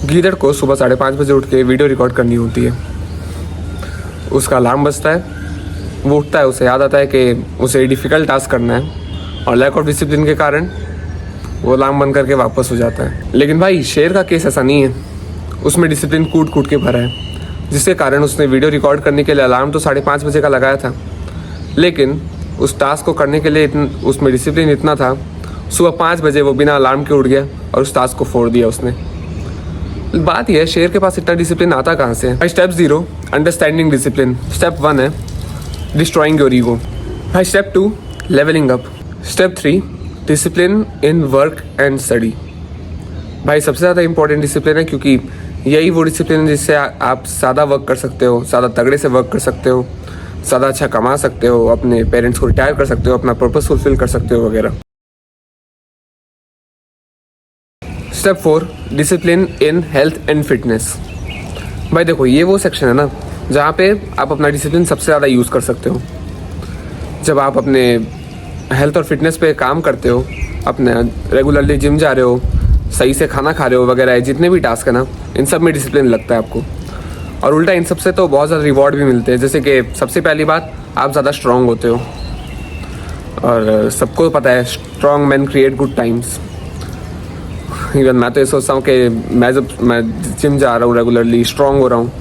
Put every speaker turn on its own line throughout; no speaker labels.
गीदड़ को सुबह 5:30 बजे उठ के वीडियो रिकॉर्ड करनी होती है। उसका अलार्म बजता है, वो उठता है, उसे याद आता है कि उसे डिफ़िकल्ट टास्क करना है और लैक ऑफ डिसिप्लिन के कारण वो अलार्म बंद करके वापस हो जाता है। लेकिन भाई शेर का केस ऐसा नहीं है, उसमें डिसिप्लिन कूट कूट के भरा है, जिसके कारण उसने वीडियो रिकॉर्ड करने के लिए अलार्म तो 5:30 बजे का लगाया था, लेकिन उस टास्क को करने के लिए उसमें डिसिप्लिन इतना था, सुबह 5 बजे वो बिना अलार्म के उठ गया और उस टास्क को फोड़ दिया उसने। बात यह है शेर के पास इतना डिसिप्लिन आता कहाँ से? भाई स्टेप 0 अंडरस्टैंडिंग डिसिप्लिन। स्टेप 1 है डिस्ट्रॉइंग योर ईगो। भाई step 2 levelling up. Step 3 discipline in work and study. भाई सबसे ज़्यादा इंपॉर्टेंट डिसिप्लिन है, क्योंकि यही वो डिसिप्लिन है जिससे आप ज़्यादा वर्क कर सकते हो, ज़्यादा तगड़े से वर्क कर सकते हो, ज़्यादा अच्छा कमा सकते हो, अपने पेरेंट्स को रिटायर कर सकते हो, अपना पर्पस फुलफिल कर सकते हो वगैरह। Step 4 discipline in health and fitness. भाई देखो ये वो सेक्शन है ना जहाँ पे आप अपना डिसिप्लिन सबसे ज़्यादा यूज़ कर सकते हो। जब आप अपने हेल्थ और फिटनेस पे काम करते हो, अपने रेगुलरली जिम जा रहे हो, सही से खाना खा रहे हो वगैरह, जितने भी टास्क है ना, इन सब में डिसिप्लिन लगता है आपको। और उल्टा इन सब से तो बहुत ज़्यादा रिवॉर्ड भी मिलते हैं। जैसे कि सबसे पहली बात, आप ज़्यादा स्ट्रांग होते हो, और सबको पता है strong man create good times. Even मैं तो ये सोचता हूँ कि मैं जिम जा रहा हूँ रेगुलरली, स्ट्रांग हो रहा हूँ,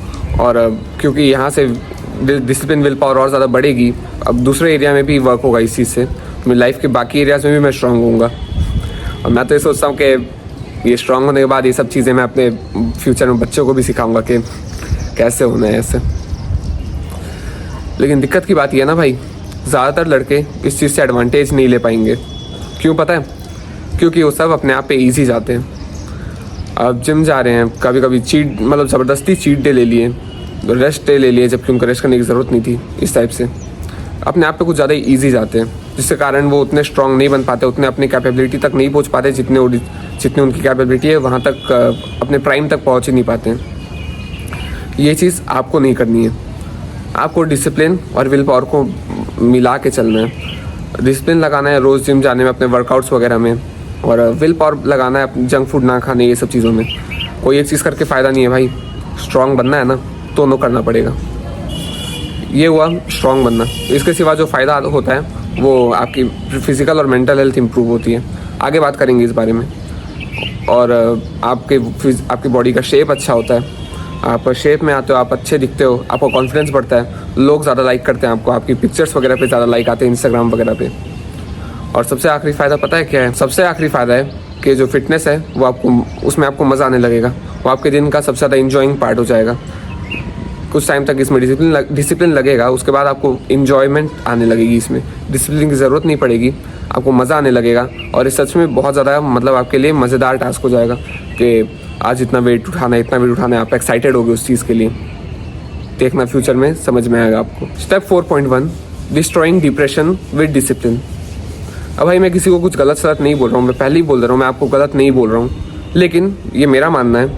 और क्योंकि यहाँ से डिसिप्लिन विल पावर और ज़्यादा बढ़ेगी, अब दूसरे एरिया में भी वर्क होगा इस चीज़ से, मेरी लाइफ के बाकी एरियाज में भी मैं स्ट्रांग होऊंगा। और मैं तो ये सोचता हूँ कि ये स्ट्रांग होने के बाद ये सब चीज़ें मैं अपने फ्यूचर में बच्चों को भी सिखाऊंगा कि कैसे होना है ऐसे। लेकिन दिक्कत की बात यह है ना भाई, ज़्यादातर लड़के इस चीज़ से एडवांटेज नहीं ले पाएंगे। क्यों पता है? क्योंकि वो सब अपने आप पे ईजी जाते हैं। अब जिम जा रहे हैं, कभी कभी चीट मतलब ज़बरदस्ती चीट डे ले लिए, रेस्ट डे ले लिए, जबकि उनको रेस्ट करने की ज़रूरत नहीं थी। इस टाइप से अपने आप पे कुछ ज़्यादा ईजी जाते हैं, जिसके कारण वो उतने स्ट्रांग नहीं बन पाते, उतने अपनी कैपेबिलिटी तक नहीं पहुंच पाते, जितनी उनकी कैपेबिलिटी है वहाँ तक, अपने प्राइम तक पहुँच ही नहीं पाते हैं। ये चीज़ आपको नहीं करनी है। आपको डिसिप्लिन और विल पावर को मिला के चलना है। डिसिप्लिन लगाना है रोज़ जिम जाने में, अपने वर्कआउट्स वगैरह में, और विल पावर लगाना है जंक फूड ना खाने, ये सब चीज़ों में। कोई एक चीज़ करके फ़ायदा नहीं है भाई, स्ट्रांग बनना है ना, दोनों करना पड़ेगा। ये हुआ स्ट्रांग बनना। इसके सिवा जो फ़ायदा होता है वो आपकी फिज़िकल और मेंटल हेल्थ इंप्रूव होती है। आगे बात करेंगे इस बारे में। और आपकी बॉडी का शेप अच्छा होता है, आप शेप में आते हो, आप अच्छे दिखते हो, आपका कॉन्फिडेंस बढ़ता है, लोग ज़्यादा लाइक करते हैं आपको, आपकी पिक्चर्स वगैरह पे ज़्यादा लाइक आते हैं इंस्टाग्राम वगैरह पे। और सबसे आखिरी फ़ायदा पता है क्या है? सबसे आखिरी फ़ायदा है कि जो फिटनेस है वो उसमें आपको मज़ा आने लगेगा, वो आपके दिन का सबसे ज़्यादा इंजॉइंग पार्ट हो जाएगा। कुछ टाइम तक इसमें डिसिप्लिन लगेगा, उसके बाद आपको इन्जॉयमेंट आने लगेगी, इसमें डिसिप्लिन की ज़रूरत नहीं पड़ेगी, आपको मज़ा आने लगेगा। और इस सच में बहुत ज़्यादा मतलब आपके लिए मज़ेदार टास्क हो जाएगा कि आज इतना वेट उठाना है, इतना वेट उठाना है, आप एक्साइटेड होगे उस चीज़ के लिए। देखना फ्यूचर में समझ में आएगा आपको। Step 4.1 destroying depression with discipline. अब भाई मैं किसी को कुछ गलत सलत नहीं बोल रहा हूँ, मैं पहले ही बोल रहा हूँ, मैं आपको गलत नहीं बोल रहा हूँ, लेकिन ये मेरा मानना है,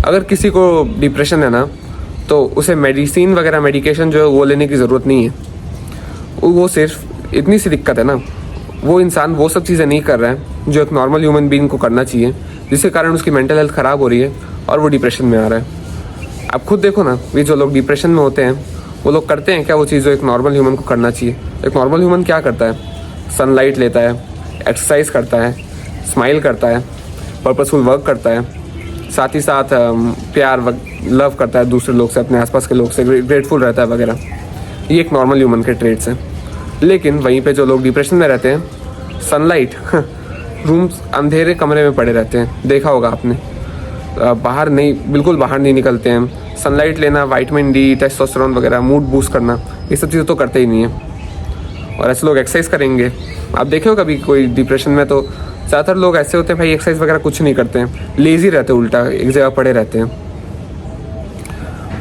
अगर किसी को डिप्रेशन है ना तो उसे मेडिसिन वगैरह मेडिकेशन जो है वो लेने की ज़रूरत नहीं है। वो सिर्फ इतनी सी दिक्कत है ना, वो इंसान वो सब चीज़ें नहीं कर रहा है जो एक नॉर्मल ह्यूमन बीइंग को करना चाहिए, जिसके कारण उसकी मेंटल हेल्थ ख़राब हो रही है और वो डिप्रेशन में आ रहा है। आप खुद देखो ना, ये जो लोग डिप्रेशन में होते हैं वो लोग करते हैं क्या वो चीज़ जो एक नॉर्मल ह्यूमन को करना चाहिए? एक नॉर्मल ह्यूमन क्या करता है? सनलाइट लेता है, एक्सरसाइज करता है, स्माइल करता है, पर्पसफुल वर्क करता है, साथ ही साथ प्यार लव करता है दूसरे लोग से, अपने आसपास के लोग से ग्रेटफुल रहता है वगैरह। ये एक नॉर्मल ह्यूमन के ट्रेट्स हैं। लेकिन वहीं पे जो लोग डिप्रेशन में रहते हैं, सनलाइट रूम्स अंधेरे कमरे में पड़े रहते हैं, देखा होगा आपने, बिल्कुल बाहर नहीं निकलते हैं। सनलाइट लेना, विटामिन डी, टेस्टोस्टेरोन वगैरह, मूड बूस्ट करना, ये सब चीज़ें तो करते ही नहीं हैं। और ऐसे लोग एक्सरसाइज करेंगे, आप देखे हो कभी कोई डिप्रेशन में तो ज़्यादातर लोग ऐसे होते हैं भाई, एक्सरसाइज वगैरह कुछ नहीं करते हैं, लेज़ी रहते हैं, उल्टा एक जगह पड़े रहते हैं।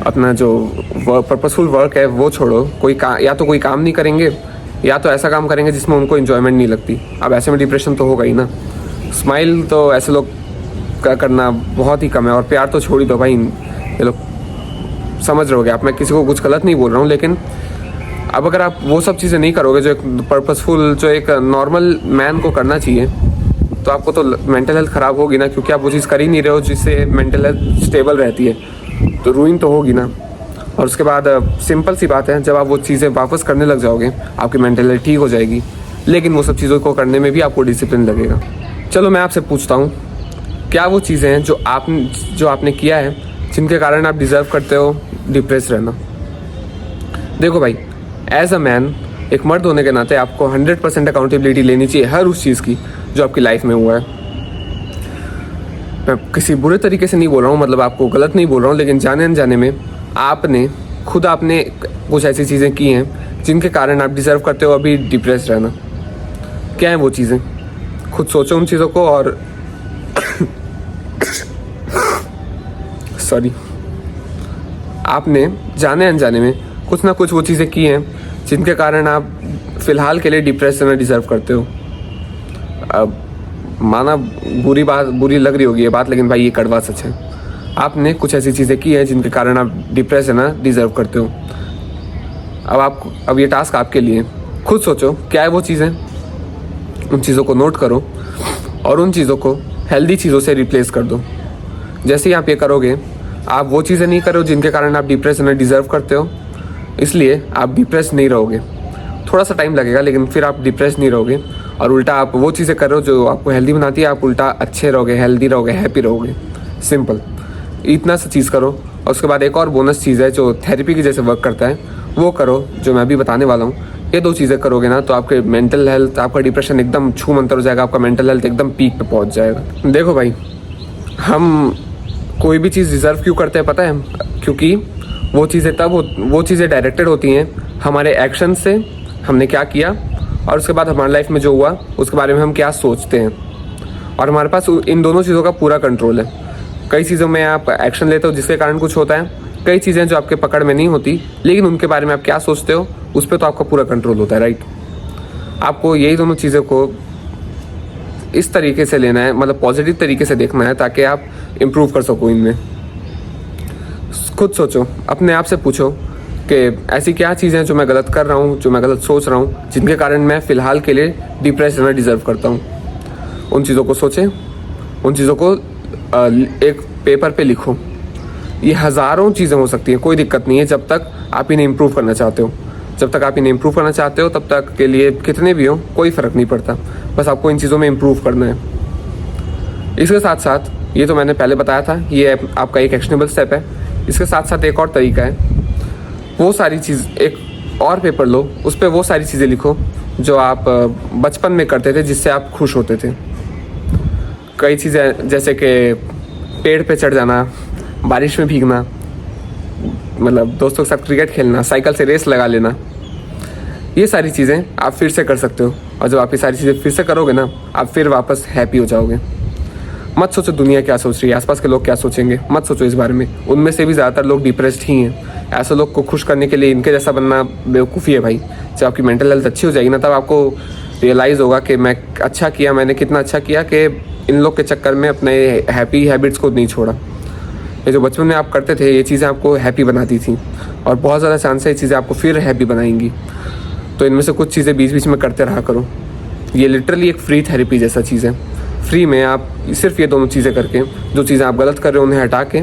अपना जो पर्पसफुल वर्क है वो छोड़ो, या तो कोई काम नहीं करेंगे, या तो ऐसा काम करेंगे जिसमें उनको इन्जॉयमेंट नहीं लगती। अब ऐसे में डिप्रेशन तो होगा ही ना। स्माइल तो ऐसे लोग का करना बहुत ही कम है, और प्यार तो छोड़ ही दो भाई, ये लोग समझ रहोगे आप, मैं किसी को कुछ गलत नहीं बोल रहा हूँ, लेकिन अब अगर आप वो सब चीज़ें नहीं करोगे जो एक पर्पसफुल, जो एक नॉर्मल मैन को करना चाहिए, तो आपको तो मेंटल हेल्थ ख़राब होगी ना, क्योंकि आप वो चीज़ कर ही नहीं रहे हो जिससे मेंटल हेल्थ स्टेबल रहती है, तो रूइन तो होगी ना। और उसके बाद सिंपल सी बात है, जब आप वो चीज़ें वापस करने लग जाओगे आपकी मेंटल हेल्थ ठीक हो जाएगी, लेकिन वो सब चीज़ों को करने में भी आपको डिसिप्लिन लगेगा। चलो मैं आपसे पूछता हूँ, क्या वो चीज़ें हैं जो आपने किया है जिनके कारण आप डिज़र्व करते हो डिप्रेस रहना? देखो भाई, एज अ मैन, एक मर्द होने के नाते आपको 100% अकाउंटेबिलिटी लेनी चाहिए हर उस चीज़ की जो आपकी लाइफ में हुआ है। मैं किसी बुरे तरीके से नहीं बोल रहा हूँ, मतलब आपको गलत नहीं बोल रहा हूँ, लेकिन जाने अनजाने में आपने कुछ ऐसी चीज़ें की हैं जिनके कारण आप डिज़र्व करते हो अभी डिप्रेस रहना। क्या है वो चीज़ें? खुद सोचो उन चीज़ों को। और सॉरी, आपने जाने अनजाने में कुछ ना कुछ वो चीज़ें की हैं जिनके कारण आप फ़िलहाल के लिए डिप्रेस रहना डिज़र्व करते हो। अब माना बुरी लग रही होगी ये बात, लेकिन भाई ये कड़वा सच है। आपने कुछ ऐसी चीज़ें की हैं जिनके कारण आप डिप्रेस रहना डिज़र्व करते हो। अब ये टास्क आपके लिए। खुद सोचो क्या है वो चीज़ें, उन चीज़ों को नोट करो और उन चीज़ों को हेल्दी चीज़ों से रिप्लेस कर दो। जैसे ही आप ये करोगे, आप वो चीज़ें नहीं करो जिनके कारण आप डिप्रेस रहना डिज़र्व करते हो, इसलिए आप डिप्रेस नहीं रहोगे। थोड़ा सा टाइम लगेगा, लेकिन फिर आप डिप्रेस नहीं रहोगे, और उल्टा आप वो चीज़ें करो जो आपको हेल्दी बनाती है। आप उल्टा अच्छे रहोगे, हेल्दी रहोगे, हैप्पी रहोगे। सिंपल इतना सा चीज़ करो। और उसके बाद एक और बोनस चीज़ है जो थेरेपी की जैसे वर्क करता है, वो करो जो मैं अभी बताने वाला हूँ। ये 2 चीज़ें करोगे ना तो आपके मेंटल हेल्थ, आपका डिप्रेशन एकदम छू मंतर हो जाएगा, आपका मेंटल हेल्थ एकदम पीक पे पहुँच जाएगा। देखो भाई, हम कोई भी चीज़ डिज़र्व क्यों करते हैं पता है? क्योंकि वो चीज़ें डायरेक्टेड होती हैं हमारे एक्शन से, हमने क्या किया, और उसके बाद हमारी लाइफ में जो हुआ उसके बारे में हम क्या सोचते हैं। और हमारे पास इन दोनों चीज़ों का पूरा कंट्रोल है। कई चीज़ों में आप एक्शन लेते हो जिसके कारण कुछ होता है, कई चीज़ें जो आपके पकड़ में नहीं होती, लेकिन उनके बारे में आप क्या सोचते हो उस पर तो आपका पूरा कंट्रोल होता है, राइट? आपको यही दोनों चीज़ों को इस तरीके से लेना है, मतलब पॉजिटिव तरीके से देखना है, ताकि आप इम्प्रूव कर सको इनमें। खुद सोचो, अपने आप से पूछो कि ऐसी क्या चीज़ें हैं जो मैं गलत कर रहा हूँ, जो मैं गलत सोच रहा हूँ, जिनके कारण मैं फ़िलहाल के लिए डिप्रेस रहना डिज़र्व करता हूँ। उन चीज़ों को सोचें, उन चीज़ों को एक पेपर पे लिखो। ये हज़ारों चीज़ें हो सकती हैं, कोई दिक्कत नहीं है, जब तक आप इन्हें इम्प्रूव करना चाहते हो। जब तक आप इन्हें इम्प्रूव करना चाहते हो तब तक के लिए कितने भी हो कोई फ़र्क नहीं पड़ता, बस आपको इन चीज़ों में इम्प्रूव करना है। इसके साथ साथ, ये तो मैंने पहले बताया था, ये आपका एक एक्शनेबल स्टेप है। इसके साथ साथ एक और तरीका है, वो सारी चीज़, एक और पेपर लो, उस पर वो सारी चीज़ें लिखो जो आप बचपन में करते थे, जिससे आप खुश होते थे। कई चीज़ें जैसे कि पेड़ पे चढ़ जाना, बारिश में भीगना, मतलब दोस्तों के साथ क्रिकेट खेलना, साइकिल से रेस लगा लेना, ये सारी चीज़ें आप फिर से कर सकते हो। और जब आप ये सारी चीज़ें फिर से करोगे ना, आप फिर वापस हैप्पी हो जाओगे। मत सोचो दुनिया क्या सोच रही है, आसपास के लोग क्या सोचेंगे, मत सोचो इस बारे में। उनमें से भी ज़्यादातर लोग डिप्रेस्ड ही हैं। ऐसे लोग को खुश करने के लिए इनके जैसा बनना बेवकूफ़ी है भाई। जब आपकी मेंटल हेल्थ अच्छी हो जाएगी ना, तब आपको रियलाइज़ होगा कि मैं अच्छा किया, मैंने कितना अच्छा किया कि इन लोग के चक्कर में अपने हैप्पी हैबिट्स को नहीं छोड़ा। ये जो बचपन में आप करते थे, ये चीज़ें आपको हैप्पी बनाती थी, और बहुत ज़्यादा चांस है ये चीज़ें आपको फिर हैप्पी बनाएंगी। तो इनमें से कुछ चीज़ें बीच बीच में करते रहा करो। ये लिटरली एक फ्री थेरेपी जैसा चीज़ है। फ्री में आप सिर्फ ये दोनों चीज़ें करके, जो चीज़ें आप गलत कर रहे हो उन्हें हटा के,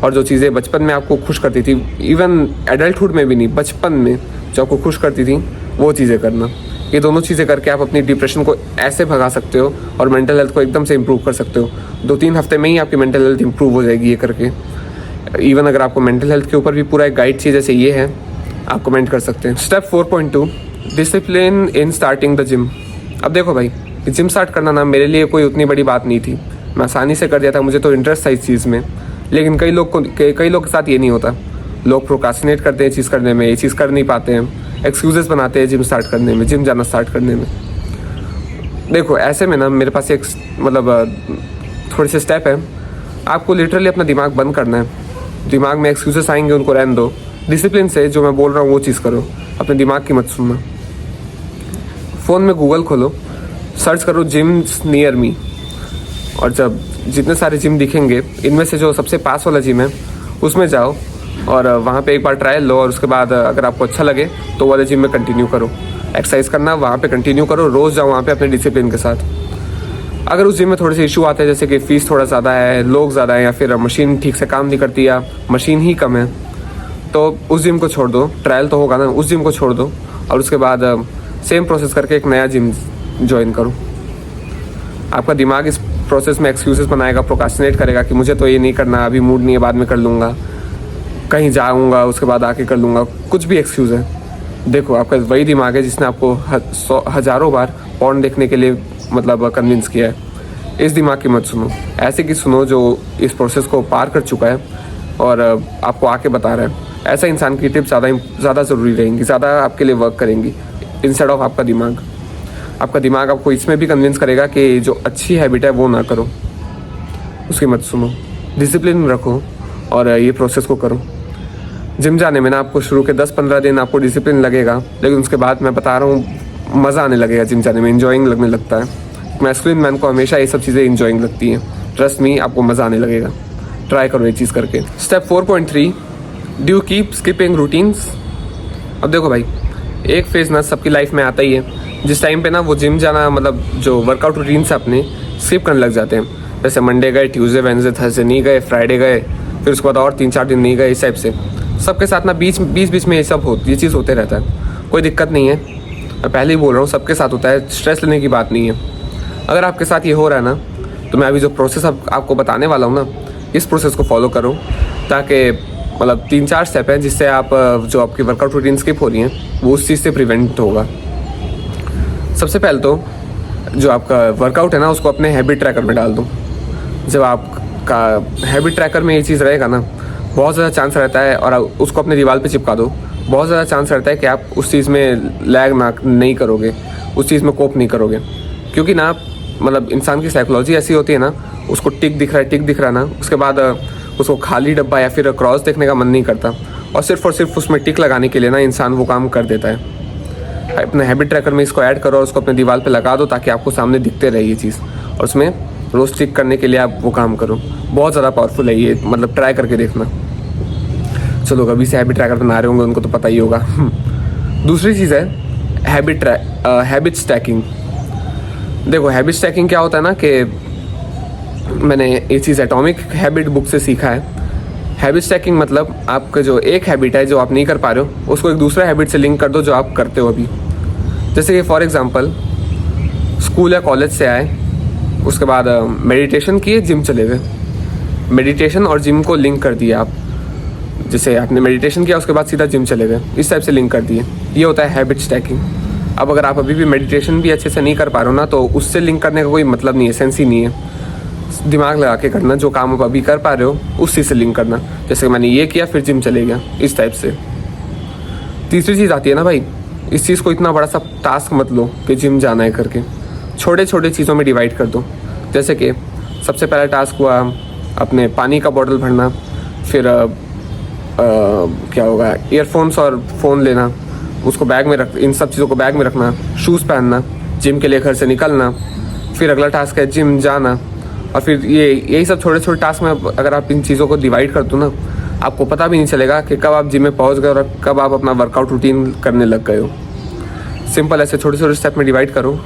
और जो चीज़ें बचपन में आपको खुश करती थी, इवन एडल्टहुड में भी नहीं, बचपन में जो आपको खुश करती थी, वो चीज़ें करना। ये दोनों चीज़ें करके आप अपनी डिप्रेशन को ऐसे भगा सकते हो और मेंटल हेल्थ को एकदम से इम्प्रूव कर सकते हो। 2-3 हफ्ते में ही आपकी मेंटल हेल्थ इम्प्रूव हो जाएगी ये करके। इवन अगर आपको मेंटल हेल्थ के ऊपर भी पूरा एक गाइड चाहिए जैसे ये है, आप कमेंट कर सकते हैं। Step 4.2, discipline in starting the gym. अब देखो भाई, जिम स्टार्ट करना ना मेरे लिए कोई उतनी बड़ी बात नहीं थी, मैं आसानी से कर दिया था, मुझे तो इंटरेस्ट था इस चीज़ में। लेकिन कई लोग के साथ ये नहीं होता। लोग प्रोक्रास्टिनेट करते हैं चीज़ करने में, ये चीज़ कर नहीं पाते हैं, एक्सक्यूजेस बनाते हैं जिम स्टार्ट करने में, जिम जाना स्टार्ट करने में। देखो ऐसे में ना मेरे पास एक थोड़े से स्टेप है। आपको लिटरली अपना दिमाग बंद करना है। दिमाग में एक्सक्यूजेस आएंगे, उनको रहने दो। डिसिप्लिन से जो मैं बोल रहा हूँ वो चीज़ करो, अपने दिमाग की मत सुनना। फ़ोन में गूगल खोलो, सर्च करो जिम्स नियर मी, और जब जितने सारे जिम दिखेंगे, इनमें से जो सबसे पास वाला जिम है उसमें जाओ और वहाँ पे एक बार ट्रायल लो, और उसके बाद अगर आपको अच्छा लगे तो वाले जिम में कंटिन्यू करो। एक्सरसाइज करना वहाँ पे कंटिन्यू करो, रोज़ जाओ वहाँ पे अपने डिसिप्लिन के साथ। अगर उस जिम में थोड़े से इशू आते हैं, जैसे कि फ़ीस थोड़ा ज़्यादा है, लोग ज़्यादा हैं, या फिर मशीन ठीक से काम नहीं करती या मशीन ही कम है, तो उस जिम को छोड़ दो। ट्रायल तो होगा ना, उस जिम को छोड़ दो और उसके बाद सेम प्रोसेस करके एक नया जिम ज्वाइन करो। आपका दिमाग इस प्रोसेस में एक्सक्यूजेस बनाएगा, प्रोक्रास्टिनेट करेगा कि मुझे तो ये नहीं करना, अभी मूड नहीं है, बाद में कर लूँगा, कहीं जाऊँगा उसके बाद आके कर लूँगा, कुछ भी एक्सक्यूज़ है। देखो, आपका वही दिमाग है जिसने आपको हज़ारों बार पॉर्न देखने के लिए मतलब कन्विंस किया है। इस दिमाग की मत सुनो, ऐसे की सुनो जो इस प्रोसेस को पार कर चुका है और आपको आके बता रहा है। ऐसा इंसान की टिप्स ज़्यादा ज़रूरी रहेंगी, ज़्यादा आपके लिए वर्क करेंगी इंस्टेड ऑफ आपका दिमाग। आपका दिमाग आपको इसमें भी कन्विंस करेगा कि जो अच्छी हैबिट है वो ना करो, उसकी मत सुनो, डिसिप्लिन रखो और ये प्रोसेस को करो। जिम जाने में ना आपको शुरू के 10-15 दिन आपको डिसिप्लिन लगेगा, लेकिन उसके बाद मैं बता रहा हूँ मज़ा आने लगेगा जिम जाने में, इंजॉइंग लगने लगता है। मैस्कुलिन मैन को हमेशा ये सब चीज़ें इंजॉइंग लगती हैं। ट्रस्ट मी, आपको मज़ा आने लगेगा। ट्राई करो ये चीज़ करके। Step 4.3, do you keep skipping routines. अब देखो भाई, एक फेज़ ना सबकी लाइफ में आता ही है जिस टाइम पे ना वो जिम जाना मतलब जो वर्कआउट रूटीन्स अपने स्किप करने लग जाते हैं। जैसे मंडे गए, ट्यूसडे वेडनेसडे थर्सडे नहीं गए, फ्राइडे गए, फिर उसके बाद और 3-4 दिन नहीं गए, इस टाइप से सबके साथ ना बीच में ये चीज़ होते रहता है। कोई दिक्कत नहीं है, मैं पहले ही बोल रहा हूँ, सबके साथ होता है, स्ट्रेस लेने की बात नहीं है। अगर आपके साथ ये हो रहा है ना, तो मैं अभी जो प्रोसेस आपको बताने वाला हूँ ना, इस प्रोसेस को फॉलो करो, ताकि मतलब 3-4 स्टेप हैं जिससे आप जो आपकी वर्कआउट रूटीन स्किप हो रही हैं वो उस चीज़ से प्रिवेंट होगा। सबसे पहले तो जो आपका वर्कआउट है ना, उसको अपने हैबिट ट्रैकर में डाल दो। जब आपका हैबिट ट्रैकर में ये चीज़ रहेगा ना, बहुत ज़्यादा चांस रहता है, और उसको अपने दीवार पे चिपका दो, बहुत ज़्यादा चांस रहता है कि आप उस चीज़ में लैग नहीं करोगे, उस चीज़ में कोप नहीं करोगे। क्योंकि ना मतलब इंसान की साइकोलॉजी ऐसी होती है ना, उसको टिक दिख रहा है ना, उसके बाद उसको खाली डब्बा या फिर क्रॉस देखने का मन नहीं करता, और सिर्फ उसमें टिक लगाने के लिए ना इंसान वो काम कर देता है। अपने हैबिट ट्रैकर में इसको ऐड करो और उसको अपने दीवार पे लगा दो, ताकि आपको सामने दिखते रहे ये चीज़, और उसमें रोज़ टिक करने के लिए आप वो काम करो। बहुत ज़्यादा पावरफुल है ये, मतलब ट्राई करके देखना। चलो, कभी से हैबिट ट्रैकर बना रहे होंगे उनको तो पता ही होगा। दूसरी चीज़ है हैबिट स्टैकिंग। देखो, हैबिट स्टैकिंग क्या होता है ना, कि मैंने ये चीज़ एटॉमिक हैबिट बुक से सीखा है। हैबिट स्टैकिंग मतलब आपका जो एक हैबिट है जो आप नहीं कर पा रहे हो, उसको एक दूसरा हैबिट से लिंक कर दो जो आप करते हो अभी। जैसे कि फॉर एग्जांपल, स्कूल या कॉलेज से आए, उसके बाद मेडिटेशन किए, जिम चले गए। मेडिटेशन और जिम को लिंक कर दिया आप। जैसे आपने मेडिटेशन किया, उसके बाद सीधा जिम चले गए, इस टाइप से लिंक कर दिए। ये होता है हैबिट स्टैकिंग। अब अगर आप अभी भी मेडिटेशन भी अच्छे से नहीं कर पा रहे हो ना, तो उससे लिंक करने का कोई मतलब नहीं है, सेंस ही नहीं है। दिमाग लगा के करना, जो काम आप अभी कर पा रहे हो उस चीज़ से लिंक करना। जैसे मैंने ये किया, फिर जिम चले गया, इस टाइप से। तीसरी चीज़ आती है ना भाई, इस चीज़ को इतना बड़ा सा टास्क मत लो कि जिम जाना है करके, छोटे छोटे चीज़ों में डिवाइड कर दो। जैसे कि सबसे पहला टास्क हुआ अपने पानी का बॉटल भरना, फिर क्या होगा, ईयरफोन्स और फ़ोन लेना, उसको बैग में रख, इन सब चीज़ों को बैग में रखना, शूज़ पहनना, जिम के लिए घर से निकलना। फिर अगला टास्क है जिम जाना, और फिर यही सब छोटे छोटे टास्क में अगर आप इन चीज़ों को डिवाइड कर दो ना, आपको पता भी नहीं चलेगा कि कब आप जिम में पहुंच गए और कब आप अपना वर्कआउट रूटीन करने लग गए हो। सिंपल ऐसे छोटे छोटे स्टेप में डिवाइड करो,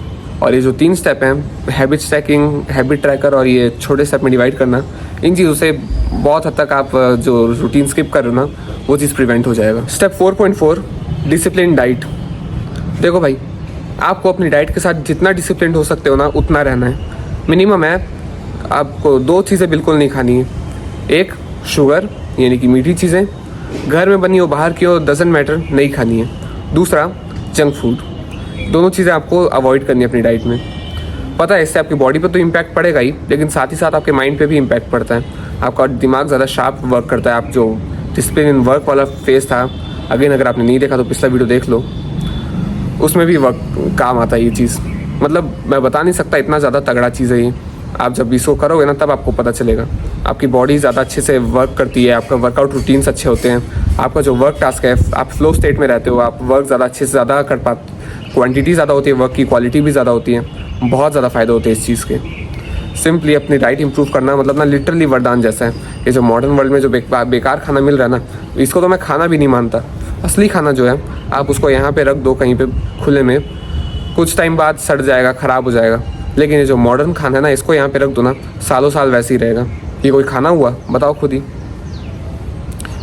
और ये जो 3 स्टेप हैं, हैबिट स्टैकिंग, हैबिट ट्रैकर और ये छोटे स्टेप में डिवाइड करना, इन चीज़ों से बहुत हद तक आप जो रूटीन स्किप कर रहे हो ना, वो चीज़ प्रिवेंट हो जाएगा। Step 4.4, discipline diet. देखो भाई, आपको अपनी डाइट के साथ जितना डिसिप्लिन हो सकते हो ना, उतना रहना है। मिनिमम है, आपको 2 चीज़ें बिल्कुल नहीं खानी है। एक, शुगर यानी कि मीठी चीज़ें, घर में बनी हो बाहर की हो डजंट मैटर, नहीं खानी है। दूसरा, जंक फूड। दोनों चीज़ें आपको अवॉइड करनी है अपनी डाइट में। पता है इससे आपकी बॉडी पे तो इम्पैक्ट पड़ेगा ही, लेकिन साथ ही साथ आपके माइंड पे भी इम्पैक्ट पड़ता है। आपका दिमाग ज़्यादा शार्प वर्क करता है। आप जो डिसिप्लिन इन वर्क वाला फेज था, अगेन अगर आपने नहीं देखा तो पिछला वीडियो देख लो, उसमें भी वर्क काम आता है ये चीज़। मतलब मैं बता नहीं सकता, इतना ज़्यादा तगड़ा चीज़ है ये। आप जब इसको करोगे ना, तब आपको पता चलेगा। आपकी बॉडी ज़्यादा अच्छे से वर्क करती है, आपका वर्कआउट रूटीन्स अच्छे होते हैं, आपका जो वर्क टास्क है, आप फ्लो स्टेट में रहते हो, आप वर्क ज़्यादा अच्छे से ज़्यादा कर पाते, क्वांटिटी ज़्यादा होती है, वर्क की क्वालिटी भी ज़्यादा होती है। बहुत ज़्यादा फ़ायदे होते हैं इस चीज़ के। सिंपली अपनी डाइट इंप्रूव करना मतलब ना लिटरली वरदान जैसा है। ये जो मॉडर्न वर्ल्ड में जो बेकार खाना मिल रहा है ना, इसको तो मैं खाना भी नहीं मानता। असली खाना जो है, आप उसको यहाँ पे रख दो कहीं पे खुले में, कुछ टाइम बाद सड़ जाएगा, ख़राब हो जाएगा। लेकिन ये जो मॉडर्न खाना है ना, इसको यहाँ पे रख दो ना, सालों साल वैसे ही रहेगा। ये कोई खाना हुआ? बताओ खुद ही।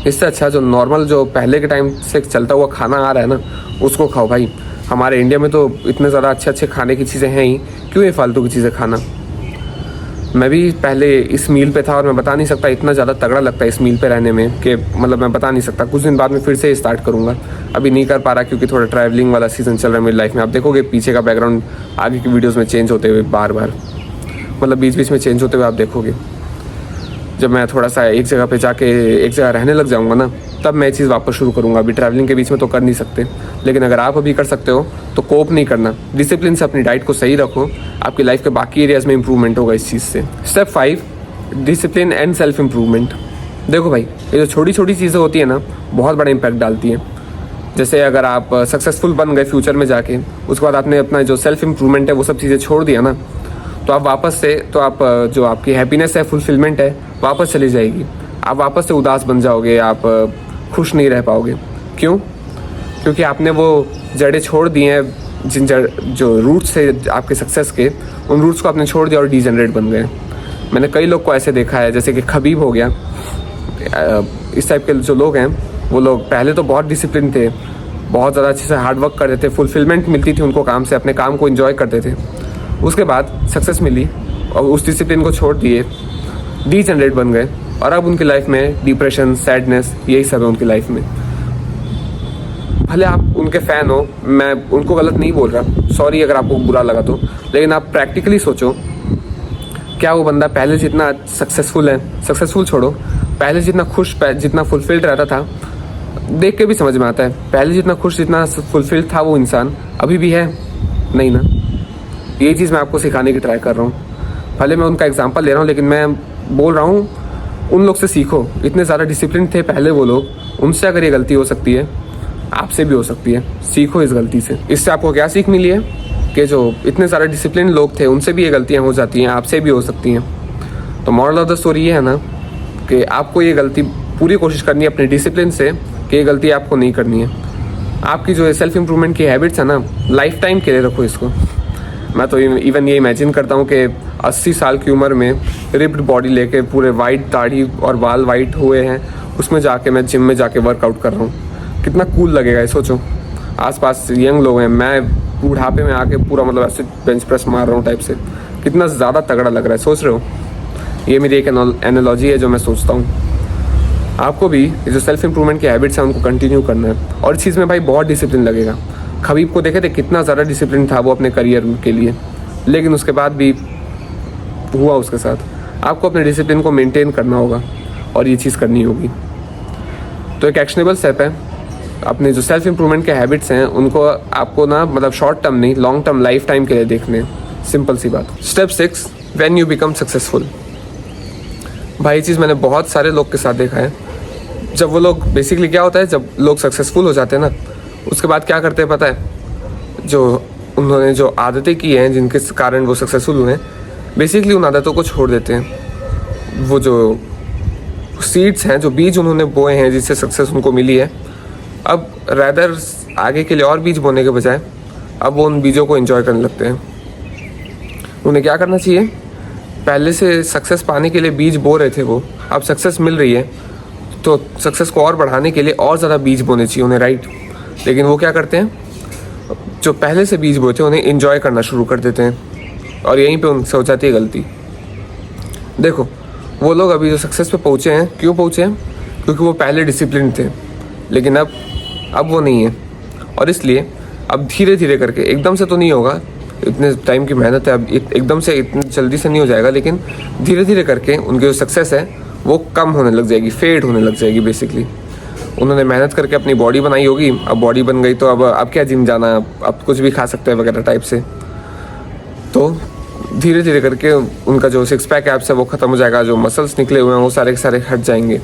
इससे अच्छा जो नॉर्मल जो पहले के टाइम से चलता हुआ खाना आ रहा है ना, उसको खाओ भाई। हमारे इंडिया में तो इतने ज़्यादा अच्छे अच्छे खाने की चीज़ें हैं ही, क्यों ये फालतू की चीज़ें खाना। मैं भी पहले इस मील पे था और मैं बता नहीं सकता, इतना ज़्यादा तगड़ा लगता है इस मील पे रहने में कि मतलब मैं बता नहीं सकता। कुछ दिन बाद में फिर से स्टार्ट करूँगा, अभी नहीं कर पा रहा क्योंकि थोड़ा ट्रैवलिंग वाला सीज़न चल रहा है मेरी लाइफ में। आप देखोगे पीछे का बैकग्राउंड आगे की वीडियोज़ में चेंज होते हुए बार बार, मतलब बीच बीच में चेंज होते हुए आप देखोगे। जब मैं थोड़ा सा एक जगह पे जाके एक जगह रहने लग जाऊंगा ना, तब मैं ये चीज़ वापस शुरू करूँगा। अभी ट्रैवलिंग के बीच में तो कर नहीं सकते, लेकिन अगर आप अभी कर सकते हो तो कोप नहीं करना, डिसिप्लिन से अपनी डाइट को सही रखो, आपकी लाइफ के बाकी एरियाज़ में इंप्रूवमेंट होगा इस चीज़ से। Step 5, discipline and self improvement. देखो भाई, ये जो छोटी छोटी चीज़ें होती है ना, बहुत बड़ा इम्पैक्ट डालती है। जैसे अगर आप सक्सेसफुल बन गए फ्यूचर में जाके, उसके बाद आपने अपना जो सेल्फ इम्प्रूवमेंट है वो सब चीज़ें छोड़ दिया ना, तो आप वापस से तो आप जो आपकी हैप्पीनेस है, फुलफिलमेंट है, वापस चली जाएगी। आप वापस से उदास बन जाओगे, आप खुश नहीं रह पाओगे। क्यों? क्योंकि आपने वो जड़ें छोड़ दी हैं, जो रूट्स थे आपके सक्सेस के, उन रूट्स को आपने छोड़ दिया और डीजनरेट बन गए। मैंने कई लोग को ऐसे देखा है, जैसे कि खबीब हो गया, इस टाइप के जो लोग हैं, वो लोग पहले तो बहुत डिसिप्लिन थे, बहुत ज़्यादा अच्छे से हार्ड वर्क करते थे, फुलफिलमेंट मिलती थी उनको काम से, अपने काम को एंजॉय करते थे। उसके बाद सक्सेस मिली और उस डिसिप्लिन को छोड़ दिए, डीजनरेट बन गए, और अब उनकी लाइफ में डिप्रेशन, सैडनेस, यही सब है उनकी लाइफ में। भले आप उनके फ़ैन हो, मैं उनको गलत नहीं बोल रहा, सॉरी अगर आपको बुरा लगा तो, लेकिन आप प्रैक्टिकली सोचो, क्या वो बंदा पहले जितना सक्सेसफुल है, सक्सेसफुल छोड़ो, पहले जितना खुश, जितना फुलफिल्ड रहता था, देख के भी समझ में आता है, पहले जितना खुश, जितना फुलफिल्ड था वो इंसान अभी भी है? नहीं ना। यही चीज़ मैं आपको सिखाने की ट्राई कर रहा हूँ। भले मैं उनका एग्जांपल ले रहा हूँ, लेकिन मैं बोल रहा हूँ उन लोग से सीखो। इतने ज़्यादा डिसिप्लिन थे पहले वो लोग, उनसे अगर ये गलती हो सकती है, आपसे भी हो सकती है। सीखो इस गलती से। इससे आपको क्या सीख मिली है कि जो इतने ज़्यादा डिसिप्लिन लोग थे, उनसे भी ये गलतियाँ हो जाती हैं, आपसे भी हो सकती हैं। तो मॉरल ऑफ द स्टोरी ये है ना कि आपको ये गलती पूरी कोशिश करनी है अपने डिसिप्लिन से कि ये गलती आपको नहीं करनी है। आपकी जो सेल्फ इम्प्रूवमेंट की हैबिट्स है ना, लाइफ टाइम के लिए रखो इसको। मैं तो इवन ये इमेजिन करता हूँ कि 80 साल की उम्र में रिप्ड बॉडी लेके, पूरे वाइट दाढ़ी और बाल वाइट हुए हैं, उसमें जाके मैं जिम में जाके वर्कआउट कर रहा हूँ। कितना कूल लगेगा ये सोचो। आसपास यंग लोग हैं, मैं बुढ़ापे में आके पूरा मतलब ऐसे बेंच प्रेस मार रहा हूँ टाइप से। कितना ज़्यादा तगड़ा लग रहा है, सोच रहे हो? ये मेरी एक एनालॉजी है जो मैं सोचता हूँ। आपको भी ये जो सेल्फ इम्प्रूवमेंट की हैबिट्स हैं उनको कंटिन्यू करना है, और इस चीज़ में भाई बहुत डिसिप्लिन लगेगा। खबीब को देखे थे, कितना ज़्यादा डिसिप्लिन था वो अपने करियर के लिए, लेकिन उसके बाद भी हुआ उसके साथ। आपको अपने डिसिप्लिन को मेंटेन करना होगा और ये चीज़ करनी होगी। तो एक एक्शनेबल स्टेप है, अपने जो सेल्फ इम्प्रूवमेंट के हैबिट्स हैं उनको आपको ना मतलब शॉर्ट टर्म नहीं, लॉन्ग टर्म, लाइफ टाइम के लिए देखने। सिंपल सी बात। Step 6, when you become successful. भाई ये चीज़ मैंने बहुत सारे लोग के साथ देखा है। जब वो लोग बेसिकली क्या होता है, जब लोग सक्सेसफुल हो जाते हैं ना, उसके बाद क्या करते हैं पता है? जो उन्होंने जो आदतें की हैं जिनके कारण वो सक्सेसफुल हुए हैं, बेसिकली उन आदतों को छोड़ देते हैं। वो जो सीड्स हैं, जो बीज उन्होंने बोए हैं जिससे सक्सेस उनको मिली है, अब रैदर आगे के लिए और बीज बोने के बजाय अब वो उन बीजों को एंजॉय करने लगते हैं। उन्हें क्या करना चाहिए? पहले से सक्सेस पाने के लिए बीज बो रहे थे वो, अब सक्सेस मिल रही है तो सक्सेस को और बढ़ाने के लिए और ज़्यादा बीज बोने चाहिए उन्हें, राइट? लेकिन वो क्या करते हैं, जो पहले से बीज बोए थे उन्हें एंजॉय करना शुरू कर देते हैं, और यहीं पे उनसे हो जाती है गलती। देखो वो लोग अभी जो सक्सेस पे पहुँचे हैं, क्यों पहुँचे हैं? क्योंकि वो पहले डिसिप्लिन थे, लेकिन अब वो नहीं है। और इसलिए अब धीरे धीरे करके, एकदम से तो नहीं होगा, इतने टाइम की मेहनत है, अब एकदम से इतनी जल्दी से नहीं हो जाएगा, लेकिन धीरे धीरे करके उनकी जो सक्सेस है वो कम होने लग जाएगी, फेड होने लग जाएगी। बेसिकली उन्होंने मेहनत करके अपनी बॉडी बनाई होगी, अब बॉडी बन गई तो अब क्या जिम जाना, अब कुछ भी खा सकते हैं वगैरह टाइप से। तो धीरे धीरे करके उनका जो 6 पैक एब्स है वो ख़त्म हो जाएगा, जो मसल्स निकले हुए हैं वो सारे के सारे हट जाएंगे।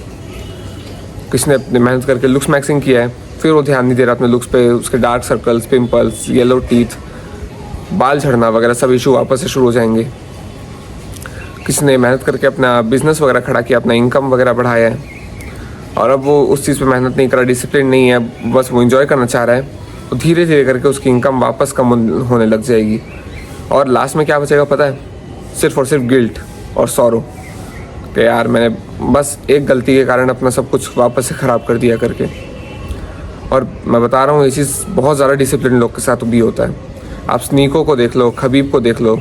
किसी ने अपनी मेहनत करके लुक्स मैक्सिंग किया है, फिर वो ध्यान नहीं दे रहा अपने लुक्स पे, उसके dark circles, pimples, yellow teeth, बाल झड़ना वगैरह सब इशू वापस से शुरू हो जाएंगे। किसी ने मेहनत करके अपना बिजनेस वगैरह खड़ा किया, अपना इनकम वगैरह बढ़ाया है, और अब वो उस चीज़ पे मेहनत नहीं कर रहा, डिसिप्लिन नहीं है, बस वो एंजॉय करना चाह रहा है, तो धीरे धीरे करके उसकी इनकम वापस कम होने लग जाएगी। और लास्ट में क्या बचेगा पता है? सिर्फ और सिर्फ गिल्ट और सॉरो कि यार मैंने बस एक गलती के कारण अपना सब कुछ वापस से ख़राब कर दिया करके। और मैं बता रहा हूँ ये चीज़ बहुत ज़्यादा डिसिप्लिन लोग के साथ भी होता है। आप स्नीको को देख लो, खबीब को देख लो,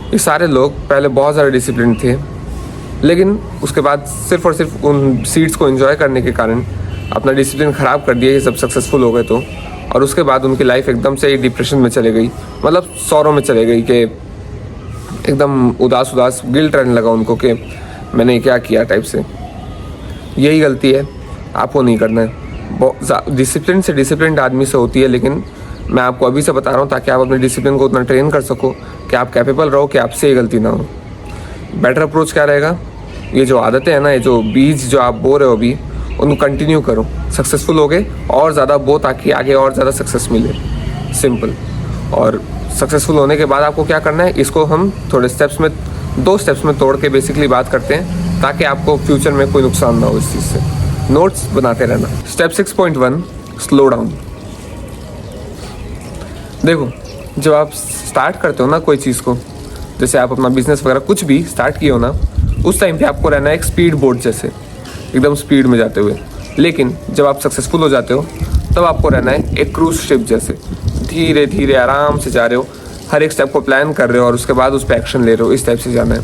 ये सारे लोग पहले बहुत ज़्यादा डिसिप्लिन थे, लेकिन उसके बाद सिर्फ और सिर्फ उन सीट्स को एंजॉय करने के कारण अपना डिसिप्लिन ख़राब कर दिया ये सब सक्सेसफुल हो गए तो। और उसके बाद उनकी लाइफ एकदम से डिप्रेशन में चले गई, मतलब सौरों में चले गई कि एकदम उदास गिल्ट रहने लगा उनको कि मैंने क्या किया टाइप से। यही गलती है, आपको नहीं करना है। डिसिप्लिन से डिसिप्लिन आदमी से होती है, लेकिन मैं आपको अभी से बता रहा हूँ ताकि आप अपने डिसिप्लिन को उतना ट्रेन कर सको कि आप कैपेबल रहो कि आपसे ये गलती ना हो। बेटर अप्रोच क्या रहेगा? ये जो आदतें हैं ना, ये जो बीज जो आप बो रहे हो अभी, उनको कंटिन्यू करो। सक्सेसफुल हो गए और ज़्यादा बो ताकि आगे और ज़्यादा सक्सेस मिले, सिंपल। और सक्सेसफुल होने के बाद आपको क्या करना है, इसको हम थोड़े स्टेप्स में, 2 स्टेप्स में तोड़ के बेसिकली बात करते हैं ताकि आपको फ्यूचर में कोई नुकसान ना हो इस चीज़ से। नोट्स बनाते रहना। Step 6.1 slow down. देखो, जब आप स्टार्ट करते हो ना कोई चीज़ को, जैसे आप अपना बिजनेस वगैरह कुछ भी स्टार्ट किए हो ना, उस टाइम पे आपको रहना है एक स्पीड बोट जैसे, एकदम स्पीड में जाते हुए। लेकिन जब आप सक्सेसफुल हो जाते हो तब आपको रहना है एक क्रूज शिप जैसे, धीरे धीरे आराम से जा रहे हो, हर एक स्टेप को प्लान कर रहे हो और उसके बाद उस पर एक्शन ले रहे हो। इस टाइप से जाना है।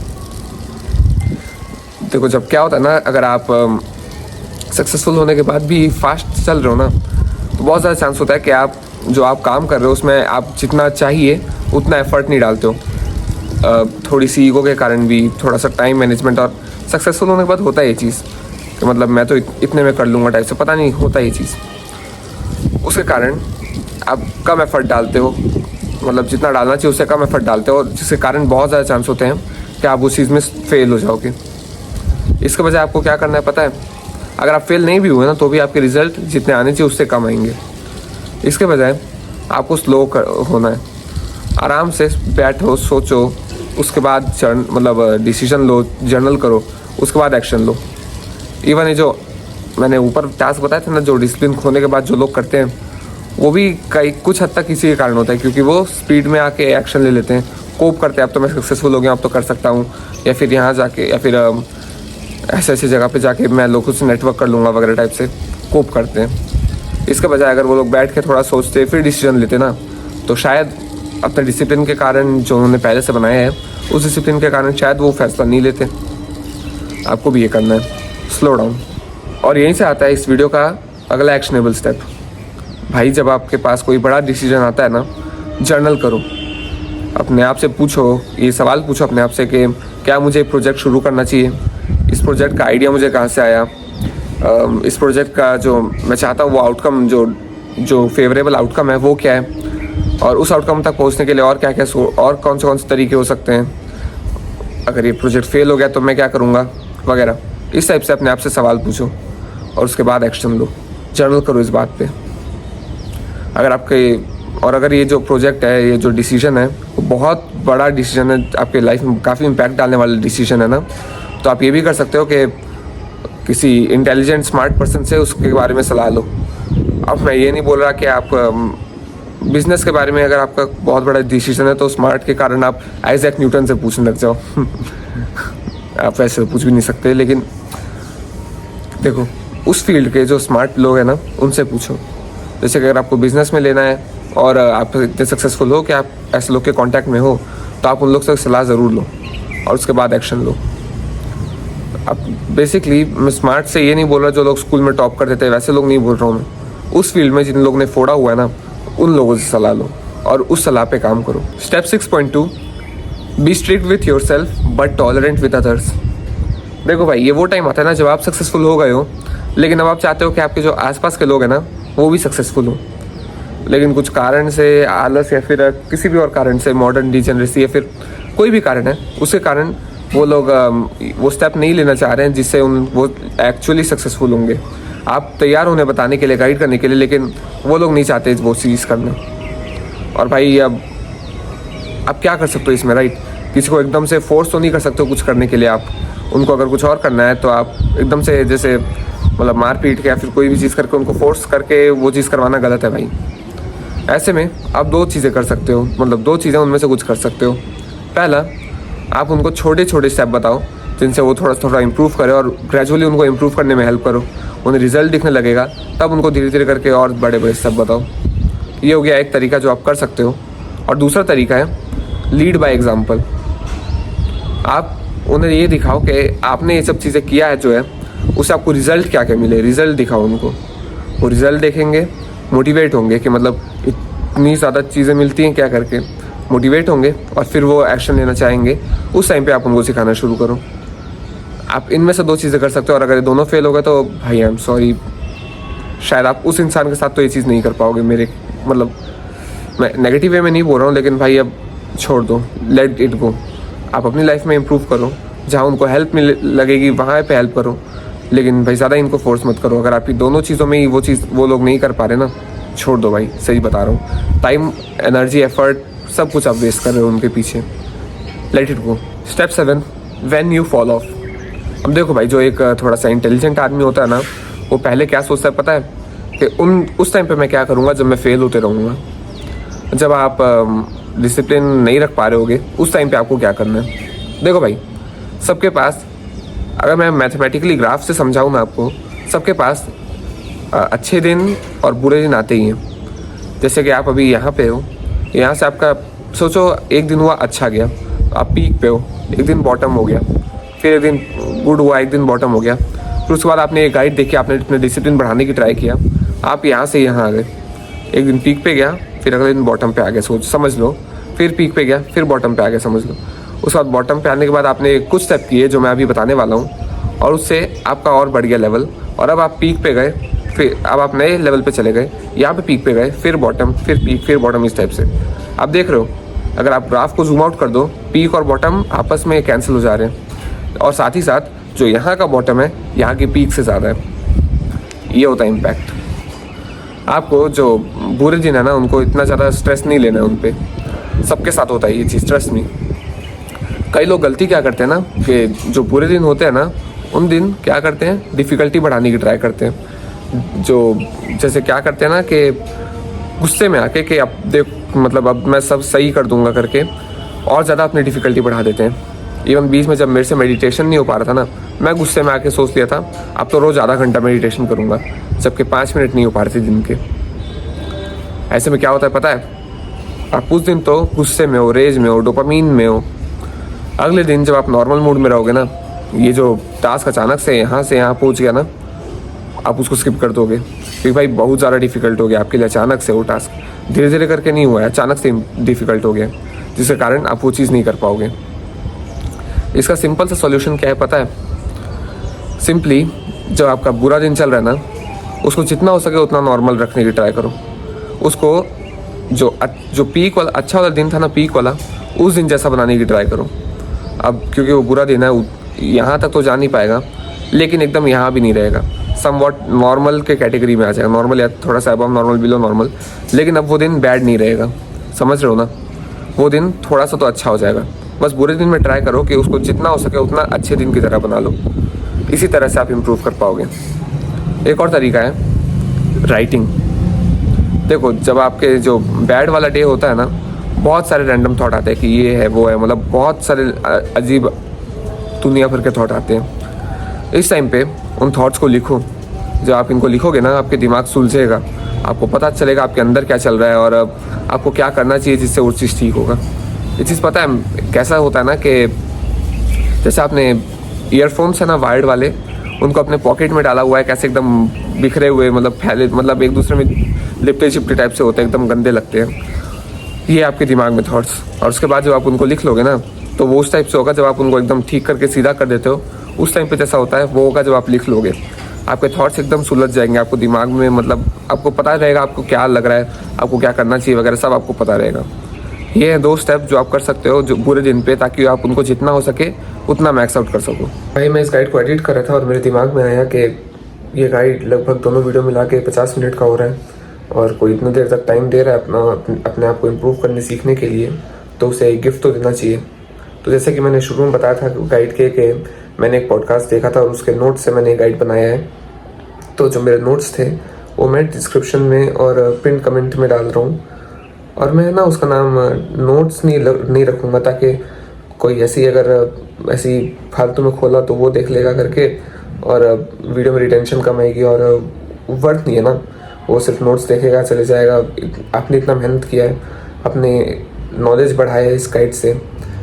देखो, जब क्या होता है ना, अगर आप सक्सेसफुल होने के बाद भी फास्ट चल रहे हो ना, तो बहुत ज़्यादा चांस होता है कि आप जो आप काम कर रहे हो उसमें आप जितना चाहिए उतना एफर्ट नहीं डालते हो। थोड़ी सी ईगो के कारण भी, थोड़ा सा टाइम मैनेजमेंट, और सक्सेसफुल होने के बाद होता है ये चीज़ कि मतलब मैं तो इतने में कर लूँगा टाइप से, पता नहीं होता ये चीज़। उसके कारण आप कम एफर्ट डालते हो, मतलब जितना डालना चाहिए उससे कम एफर्ट डालते हो, और जिसके कारण बहुत ज़्यादा चांस होते हैं कि आप उस चीज़ में फेल हो जाओगे। इसके बजाय आपको क्या करना है पता है? अगर आप फेल नहीं भी हुए ना तो भी आपके रिजल्ट जितने आने चाहिए उससे कम आएंगे। इसके बजाय आपको स्लो होना है, आराम से बैठो, सोचो, उसके बाद मतलब डिसीजन लो, जर्नल करो, उसके बाद एक्शन लो। इवन ये जो मैंने ऊपर टास्क बताया था ना, जो डिसिप्लिन खोने के बाद जो लोग करते हैं, वो भी कुछ हद तक इसी के कारण होता है, क्योंकि वो स्पीड में आके एक्शन ले लेते हैं, कोप करते हैं, अब तो मैं सक्सेसफुल हो गया, अब तो कर सकता हूँ, या फिर यहाँ जाके, या फिर ऐसे ऐसे जगह पे जाके मैं लोगों से नेटवर्क कर लूँगा वगैरह टाइप से कोप करते हैं। इसके बजाय अगर वो लोग बैठ के थोड़ा सोचते फिर डिसीजन लेते ना, तो शायद अपने डिसिप्लिन के कारण जो उन्होंने पहले से बनाया है, उस डिसिप्लिन के कारण शायद वो फैसला नहीं लेते। आपको भी ये करना है, स्लो डाउन। और यहीं से आता है इस वीडियो का अगला एक्शनेबल स्टेप। भाई, जब आपके पास कोई बड़ा डिसीजन आता है ना, जर्नल करो, अपने आप से पूछो, ये सवाल पूछो अपने आप से कि क्या मुझे प्रोजेक्ट शुरू करना चाहिए, इस प्रोजेक्ट का आइडिया मुझे कहाँ से आया, इस प्रोजेक्ट का जो मैं चाहता हूँ वो आउटकम, जो फेवरेबल आउटकम है वो क्या है, और उस आउटकम तक पहुँचने के लिए और क्या क्या और कौन से तरीके हो सकते हैं, अगर ये प्रोजेक्ट फेल हो गया तो मैं क्या करूँगा वगैरह। इस टाइप से अपने आप से सवाल पूछो और उसके बाद एक्शन लो, जर्नल करो इस बात पे। अगर ये जो प्रोजेक्ट है, ये जो डिसीजन है, वो बहुत बड़ा डिसीजन है, आपके लाइफ में काफ़ी इम्पैक्ट डालने वाला डिसीजन है ना, तो आप ये भी कर सकते हो कि किसी इंटेलिजेंट स्मार्ट पर्सन से उसके बारे में सलाह लो। अब मैं ये नहीं बोल रहा कि आप बिजनेस के बारे में अगर आपका बहुत बड़ा डिसीजन है तो स्मार्ट के कारण आप आइजैक न्यूटन से पूछने लग जाओ आप वैसे पूछ भी नहीं सकते, लेकिन देखो उस फील्ड के जो स्मार्ट लोग हैं ना, उनसे पूछो। जैसे कि अगर आपको बिजनेस में लेना है और आप इतने सक्सेसफुल हो कि आप ऐसे लोग के कांटेक्ट में हो, तो आप उन लोग से सलाह ज़रूर लो और उसके बाद एक्शन लो। अब बेसिकली मैं स्मार्ट से ये नहीं बोल रहा जो लोग स्कूल में टॉप कर देते हैं, वैसे लोग नहीं बोल रहा हूँ मैं। उस फील्ड में जिन लोगों ने फोड़ा हुआ है ना, उन लोगों से सलाह लो और उस सलाह पे काम करो। Step 6.2 be strict with your self but tolerant with others. देखो भाई, ये वो टाइम आता है ना जब आप सक्सेसफुल हो गए हो, लेकिन अब आप चाहते हो कि आपके जो आसपास के लोग हैं ना वो भी सक्सेसफुल हो, लेकिन कुछ कारण से, आलस या फिर किसी भी और कारण से, मॉडर्न डिजेनरेसी या फिर कोई भी कारण है, उसके कारण वो लोग वो स्टेप नहीं लेना चाह रहे हैं जिससे वो एक्चुअली सक्सेसफुल होंगे। आप तैयार होने बताने के लिए, गाइड करने के लिए, लेकिन वो लोग नहीं चाहते वो चीज़ करना। और भाई अब क्या कर सकते हो इसमें, राइट? किसी को एकदम से फोर्स तो नहीं कर सकते हो कुछ करने के लिए। आप उनको अगर कुछ और करना है तो आप एकदम से जैसे मतलब मार पीट के या फिर कोई भी चीज़ करके उनको फोर्स करके वो चीज़ करवाना गलत है भाई। ऐसे में आप दो चीज़ें कर सकते हो, मतलब दो चीज़ें उनमें से कुछ कर सकते हो। पहला, आप उनको छोटे छोटे स्टेप बताओ जिनसे वो थोड़ा थोड़ा इम्प्रूव करे, और ग्रेजुअली उनको इम्प्रूव करने में हेल्प करो। उन्हें रिजल्ट दिखने लगेगा तब उनको धीरे धीरे करके और बड़े बड़े स्टेप बताओ। ये हो गया एक तरीका जो आप कर सकते हो। और दूसरा तरीका है लीड बाय एग्जाम्पल। आप उन्हें ये दिखाओ कि आपने ये सब चीज़ें किया है जो है उससे आपको रिजल्ट क्या क्या मिले, रिजल्ट दिखाओ उनको। वो रिजल्ट देखेंगे, मोटिवेट होंगे कि मतलब इतनी ज़्यादा चीज़ें मिलती हैं क्या करके, मोटिवेट होंगे और फिर वो एक्शन लेना चाहेंगे। उस टाइम पे आप उनको सिखाना शुरू करो। आप इनमें से दो चीज़ें कर सकते हो, और अगर ये दोनों फेल हो गए तो भाई आई एम सॉरी, शायद आप उस इंसान के साथ तो ये चीज़ नहीं कर पाओगे। मेरे मतलब मैं नेगेटिव वे में नहीं बोल रहा हूँ, लेकिन भाई अब छोड़ दो, लेट इट गो। आप अपनी लाइफ में इम्प्रूव करो, जहाँ उनको हेल्प मिल लगेगी वहाँ पे हेल्प करो, लेकिन भाई ज़्यादा इनको फोर्स मत करो। अगर आपकी दोनों चीज़ों में ही वो लोग नहीं कर पा रहे ना, छोड़ दो भाई, सही बता रहा हूँ। टाइम, एनर्जी, एफर्ट सब कुछ आप वेस्ट कर रहे हो उनके पीछे। Let it go. Step 7, when you fall of. अब देखो भाई, जो एक थोड़ा सा इंटेलिजेंट आदमी होता है ना, वो पहले क्या सोचता है पता है कि उस टाइम पे मैं क्या करूँगा जब मैं फेल होते रहूँगा। जब आप डिसिप्लिन नहीं रख पा रहे होगे उस टाइम पे आपको क्या करना है। देखो भाई, सबके पास, अगर मैं मैथमेटिकली ग्राफ से समझाऊँ ना आपको, सबके पास अच्छे दिन और बुरे दिन आते ही हैं। जैसे कि आप अभी यहाँ पे हो, यहाँ से आपका सोचो एक दिन हुआ अच्छा गया, आप पीक पे हो, एक दिन बॉटम हो गया, फिर एक दिन गुड हुआ, एक दिन बॉटम हो गया, फिर उसके बाद आपने एक गाइड देखी, आपने अपने डिसिप्लिन बढ़ाने की ट्राई किया, आप यहाँ से यहाँ आ गए। एक दिन पीक पे गया, फिर अगले दिन बॉटम पे आ गए, समझ लो, फिर पीक पे गया, फिर बॉटम पे आ गए, समझ लो। उसके बाद बॉटम पे आने के बाद आपने कुछ स्टेप किए जो मैं अभी बताने वाला हूँ, और उससे आपका और बढ़ गया लेवल, और अब आप पीक पे गए, फिर अब आप नए लेवल पे चले गए, यहाँ पे पीक पे गए, फिर बॉटम, फिर पीक, फिर बॉटम, इस टाइप से। आप देख रहे हो, अगर आप ग्राफ को जूम आउट कर दो, पीक और बॉटम आपस में कैंसिल हो जा रहे हैं, और साथ ही साथ जो यहाँ का बॉटम है यहाँ की पीक से ज़्यादा है। ये होता है इम्पैक्ट। आपको जो बुरे दिन है ना, उनको इतना ज़्यादा स्ट्रेस नहीं लेना है उन पर। सबके साथ होता है ये चीज़, ट्रस्ट मी। कई लोग गलती क्या करते हैं ना, कि जो बुरे दिन होते हैं ना, उन दिन क्या करते हैं, डिफ़िकल्टी बढ़ाने की ट्राई करते हैं। जो जैसे क्या करते हैं ना, कि गुस्से में आके कि अब देख, मतलब अब मैं सब सही कर दूंगा करके, और ज़्यादा अपनी डिफ़िकल्टी बढ़ा देते हैं। इवन बीच में जब मेरे से मेडिटेशन नहीं हो पा रहा था ना, मैं गुस्से में आके सोच लिया था अब तो रोज़ आधा घंटा मेडिटेशन करूँगा, जबकि 5 मिनट नहीं हो पा रहे थे दिन के। ऐसे में क्या होता है पता है, आप उस दिन तो गुस्से में हो, रेज में हो, डोपामीन में हो। अगले दिन जब आप नॉर्मल मूड में रहोगे ना, ये जो टास्क अचानक से यहाँ पहुँच गया ना, आप उसको स्किप कर दोगे, क्योंकि भाई बहुत ज़्यादा डिफ़िकल्ट हो गया आपके लिए। अचानक से वो टास्क धीरे धीरे करके नहीं हुआ है, अचानक से डिफ़िकल्ट हो गया, जिसके कारण आप वो चीज़ नहीं कर पाओगे। इसका सिंपल सा सॉल्यूशन क्या है पता है, सिंपली जब आपका बुरा दिन चल रहा है ना, उसको जितना हो सके उतना नॉर्मल रखने की ट्राई करो। उसको जो पीक वाला अच्छा वाला दिन था ना, पीक वाला, उस दिन जैसा बनाने की ट्राई करो। अब क्योंकि वो बुरा दिन है, यहाँ तक तो जा नहीं पाएगा, लेकिन एकदम यहाँ भी नहीं रहेगा, समवॉट नॉर्मल के कैटेगरी में आ जाएगा, नॉर्मल या थोड़ा सा अबव नॉर्मल, बिलो नॉर्मल, लेकिन अब वो दिन बैड नहीं रहेगा। समझ रहे हो ना, वो दिन थोड़ा सा तो अच्छा हो जाएगा। बस बुरे दिन में ट्राई करो कि उसको जितना हो सके उतना अच्छे दिन की तरह बना लो। इसी तरह से आप इम्प्रूव कर पाओगे। एक और तरीका है राइटिंग। देखो, जब आपके जो बैड वाला डे होता है ना, बहुत सारे रैंडम थॉट आते हैं कि ये है वो है, मतलब बहुत सारे अजीब दुनिया भर के थॉट आते हैं। इस टाइम पे उन थॉट्स को लिखो। जब आप इनको लिखोगे ना, आपके दिमाग सुलझेगा, आपको पता चलेगा आपके अंदर क्या चल रहा है और आपको क्या करना चाहिए जिससे वो चीज़ ठीक होगा। ये चीज़ पता है कैसा होता है ना, कि जैसे आपने ईयरफोन्स है ना वायर्ड वाले, उनको अपने पॉकेट में डाला हुआ है, कैसे एकदम बिखरे हुए, मतलब फैले, मतलब एक दूसरे में लिपटे चिपटे टाइप से होते हैं, एकदम गंदे लगते हैं। ये आपके दिमाग में थॉट्स, और उसके बाद जब आप उनको लिख लोगे ना, तो वो उस टाइप से होगा। जब आप उनको एकदम ठीक करके सीधा कर देते हो, उस टाइम पे जैसा होता है वो होगा जब आप लिख लोगे। आपके थॉट्स एकदम सुलझ जाएंगे, आपको दिमाग में, मतलब आपको पता रहेगा आपको क्या लग रहा है, आपको क्या करना चाहिए वगैरह सब आपको पता रहेगा। ये हैं 2 स्टेप जो आप कर सकते हो जो बुरे दिन पे, ताकि आप उनको जितना हो सके उतना मैक्स आउट कर सको। भाई मैं इस गाइड को एडिट कर रहा था और मेरे दिमाग में आया कि ये गाइड लगभग दोनों वीडियो मिला के 50 मिनट का हो रहा है, और कोई इतनी देर तक टाइम दे रहा है अपने आप को इम्प्रूव करने सीखने के लिए, तो उसे एक गिफ्ट तो देना चाहिए। तो जैसे कि मैंने शुरू में बताया था गाइड के, कि मैंने एक पॉडकास्ट देखा था और उसके नोट्स से मैंने एक गाइड बनाया है। तो जो मेरे नोट्स थे वो मैं डिस्क्रिप्शन में और पिन कमेंट में डाल रहा हूँ। और मैं ना उसका नाम नोट्स नहीं रखूँगा, ताकि कोई ऐसी फालतू में खोला तो वो देख लेगा करके, और वीडियो में रिटेंशन कम आएगी और वर्थ नहीं है ना। वो सिर्फ नोट्स देखेगा, चले जाएगा। आपने इतना मेहनत किया है, अपने नॉलेज बढ़ाया है इस गाइड से,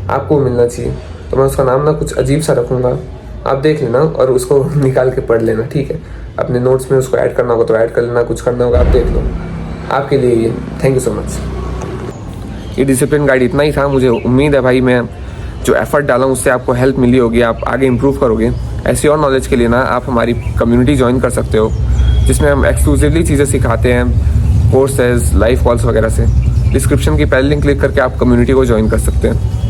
आपको मिलना चाहिए। तो मैं उसका नाम ना कुछ अजीब सा रखूँगा, आप देख लेना और उसको निकाल के पढ़ लेना, ठीक है। अपने नोट्स में उसको ऐड करना होगा तो ऐड कर लेना, कुछ करना होगा आप देख लो। आपके लिए ये थैंक यू सो मच। ये डिसिप्लिन गाइड इतना ही था। मुझे उम्मीद है भाई मैं जो एफर्ट डाला हूँ उससे आपको हेल्प मिली होगी, आप आगे इम्प्रूव करोगे। ऐसी और नॉलेज के लिए ना आप हमारी कम्युनिटी ज्वाइन कर सकते हो, जिसमें हम एक्सक्लूसिवली चीज़ें सिखाते हैं, कोर्सेज, लाइव कॉल्स वगैरह से। डिस्क्रिप्शन की पहले लिंक क्लिक करके आप कम्युनिटी को ज्वाइन कर सकते हैं।